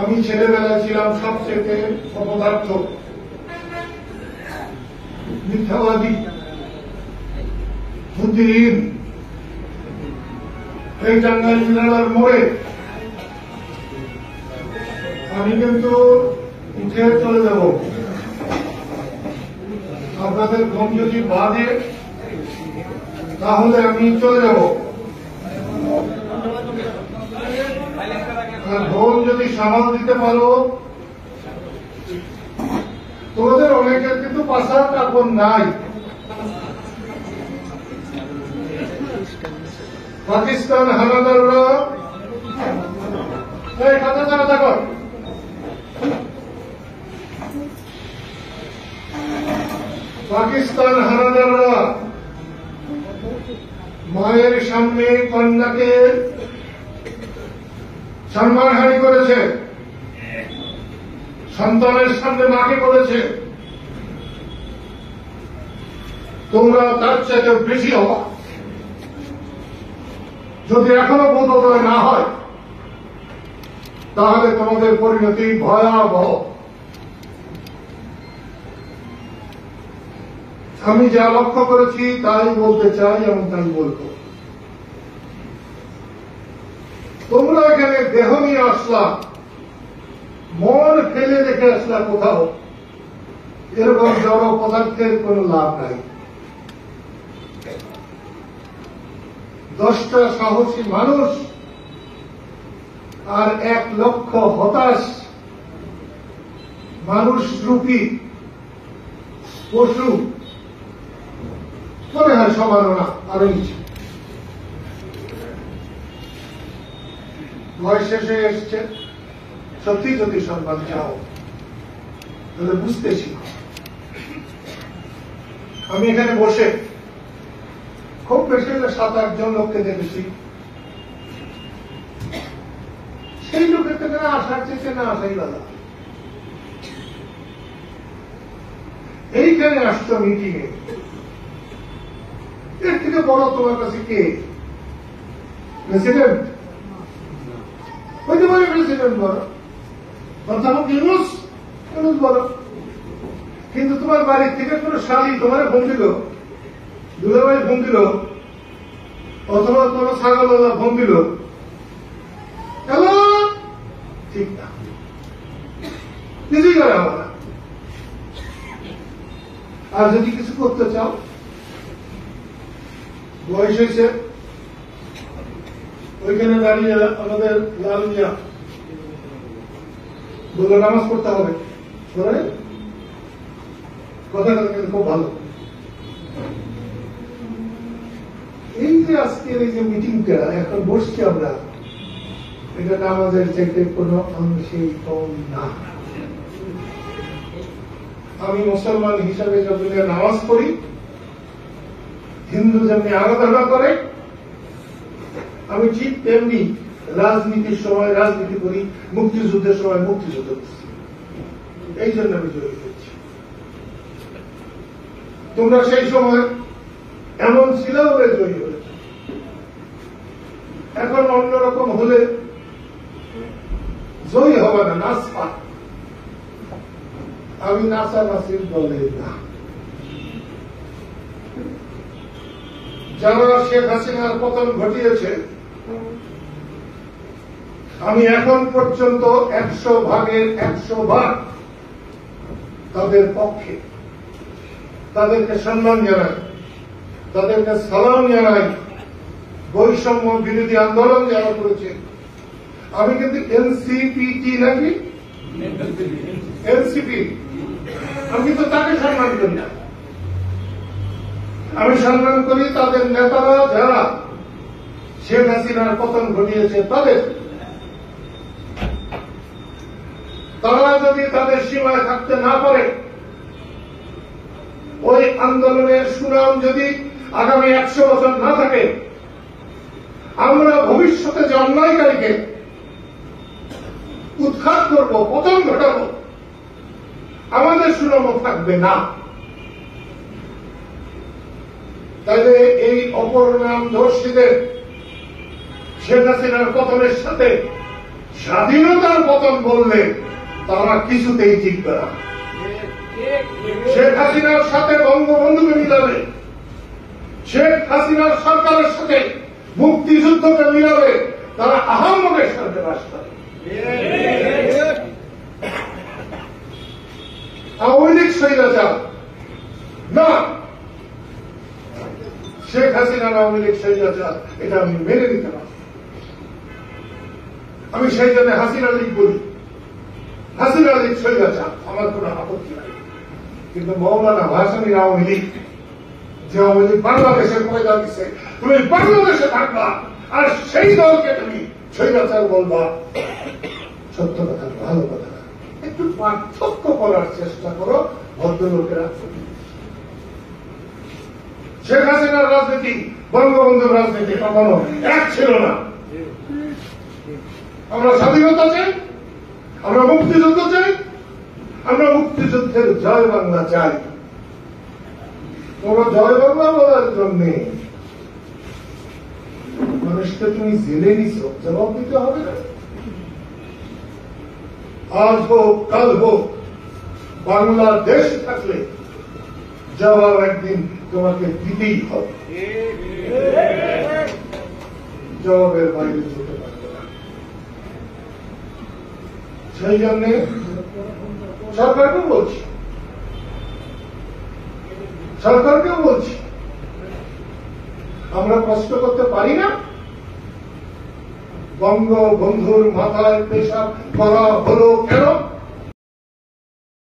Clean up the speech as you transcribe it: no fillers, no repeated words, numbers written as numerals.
আমি ছেলেবেলায় ছিলাম সবচেয়ে অপদার্থ, মিথ্যাবাদী, বুদ্ধিহীন। এই টাঙ্গাইল জেলার মোড়ে আমি কিন্তু উঠে চলে যাব। আপনাদের ঘুম যদি বাঁধে তাহলে আমি চলে যাব। ঢোল যদি সামাল দিতে পারো। তোমাদের অনেকের কিন্তু পাশার কাপড় নাই। পাকিস্তান হানাদাররা খাতা চালাতা কর। পাকিস্তান হানাদাররা মায়ের সামনে কন্যাকে সম্মানহানি করেছে, সন্তানের সামনে মাকে করেছে। তোমরা তার চাইতে বেশি হওয়া যদি এখনো বোধোদয় না হয় তাহলে তোমাদের পরিণতি ভয়াবহ। আমি যা লক্ষ্য করেছি তাই বলতে চাই এবং তাই বলব। তোমরা এখানে দেহ নিয়ে আসলা, মন ফেলে রেখে আসলা কোথাও, এরকম জড় পদার্থের কোন লাভ নাই। 10টা সাহসী মানুষ আর 1 লক্ষ হতাশ মানুষ রূপী পশু, মনে হয় সমানও না, আরো নিচে। বয়স শেষ হয়ে এসছে, সত্যি যদি সম্মান চাও তাহলে বুঝতে শিখো। আমি এখানে বসে খুব বেশি হলে 7-8 জন লোককে দেখেছি। সেই লোকের থেকে না আসার চেয়ে না আসাই বাধা। এইখানে আসছো মিটিং এ, এর থেকে বড় তোমার কাছে কে? প্রেসিডেন্ট হইতে পারে, প্রেসিডেন্ট বড়, অধ্যাপক ইউনুস বড়, কিন্তু তোমার বাড়ির থেকে কোন শালী তোমার ফোন দিল, দুলাভাই ফোন দিল, অথবা কোন ছাগলওয়ালা ফোন দিল, হ্যালো, ঠিক না, কিছুই করে আমরা। আর যদি কিছু করতে চাও, বয়স হয়েছে, ওইখানে দাঁড়িয়ে আমাদের লাল মিয়া বলল নামাজ পড়তে হবে, কথাটা কিন্তু খুব ভালো। এই যে আজকের এই যে মিটিংটা এখন বসছি আমরা, এটা নামাজের চাইতে কোন অংশেই কম না। আমি মুসলমান হিসাবে যখন নামাজ পড়ি, হিন্দু যেমনি আরাধনা করে, আমি ঠিক তেমনি রাজনীতির সময় রাজনীতি করি, মুক্তিযুদ্ধের সময় মুক্তিযুদ্ধ করছি। এই জন্য আমি জয়ী হয়েছি। তোমরা সেই সময় এমন ছিল বলে জয়ী হয়েছ। এখন অন্যরকম হলে জয়ী হবে না, নাচপা। আমি নাচানাচির দলে না। যারা শেখ হাসিনার পতন ঘটিয়েছে, আমি এখন পর্যন্ত 100 ভাগের 100 ভাগ তাদের পক্ষে, তাদেরকে সম্মান জানাই, তাদেরকে সালাম জানাই। বৈষম্য বিরোধী আন্দোলন যারা করেছে, আমি কিন্তু এনসিপিটি নাকি এনসিপি, আমি কিন্তু তাকে সম্মান করি না। আমি সম্মান করি তাদের নেতারা যারা শেখ হাসিনার পতন ঘটিয়েছে তাদের। তারা যদি তাদের সীমায় থাকতে না পারে, ওই আন্দোলনের সুনাম যদি আগামী 100 বছর না থাকে, আমরা ভবিষ্যতে যে অন্যায়কারীকে উৎখাত করব, পতন ঘটাব, আমাদের সুনামও থাকবে না। তাইলে এই অপর নাম ধর্ষীদের শেখ হাসিনার পতনের সাথে স্বাধীনতার পতন বললে তারা কিছুতেই জিতবে না। শেখ হাসিনার সাথে বঙ্গবন্ধুকে মিলাবে, শেখ হাসিনার সরকারের সাথে মুক্তিযুদ্ধকে মিলাবে, তারা আহাম্মদের সাথে বাস করে। আওয়ামী লীগ স্বৈরাচার না, শেখ হাসিনার আওয়ামী লীগ স্বৈরাচার, এটা আমি মেনে নিতে পারি। আমি সেই জন্য হাসিনা লীগ বলি, হাসিনা লীগ স্বৈরাচার, আমার কোন আপত্তি নাই। কিন্তু মৌলানা ভাসানীর আওয়ামী লীগ, যে আওয়ামী লীগ বাংলাদেশের ময়দা দিচ্ছে, তুমি বাংলাদেশে থাকবা আর সেই দলকে তুমি স্বৈরাচার বলবা, সত্য কথা, ভালো কথা। একটু পার্থক্য করার চেষ্টা করো ভদ্রলোকেরা। শেখ হাসিনার রাজনীতি বঙ্গবন্ধুর রাজনীতি কখনো এক ছিল না। আমরা স্বাধীনতা চাই, আমরা মুক্তিযুদ্ধ চাই, আমরা মুক্তিযুদ্ধের জয় বাংলা চাই। তোমরা জয় বাংলা বলার জন্য মানুষকে তুমি জেলে নিছ, জবাব দিতে হবে না। আজ হোক কাল হোক, বাংলাদেশ থাকলে জবাব একদিন তোমাকে দিতেই হবে, জবাবের বাইরে যেতে পারবে না। সেই জন্য সরকারকেও বলছি, আমরা কষ্ট করতে পারি না। বঙ্গবন্ধুর মাথায় পেশাব করা হলো কেন?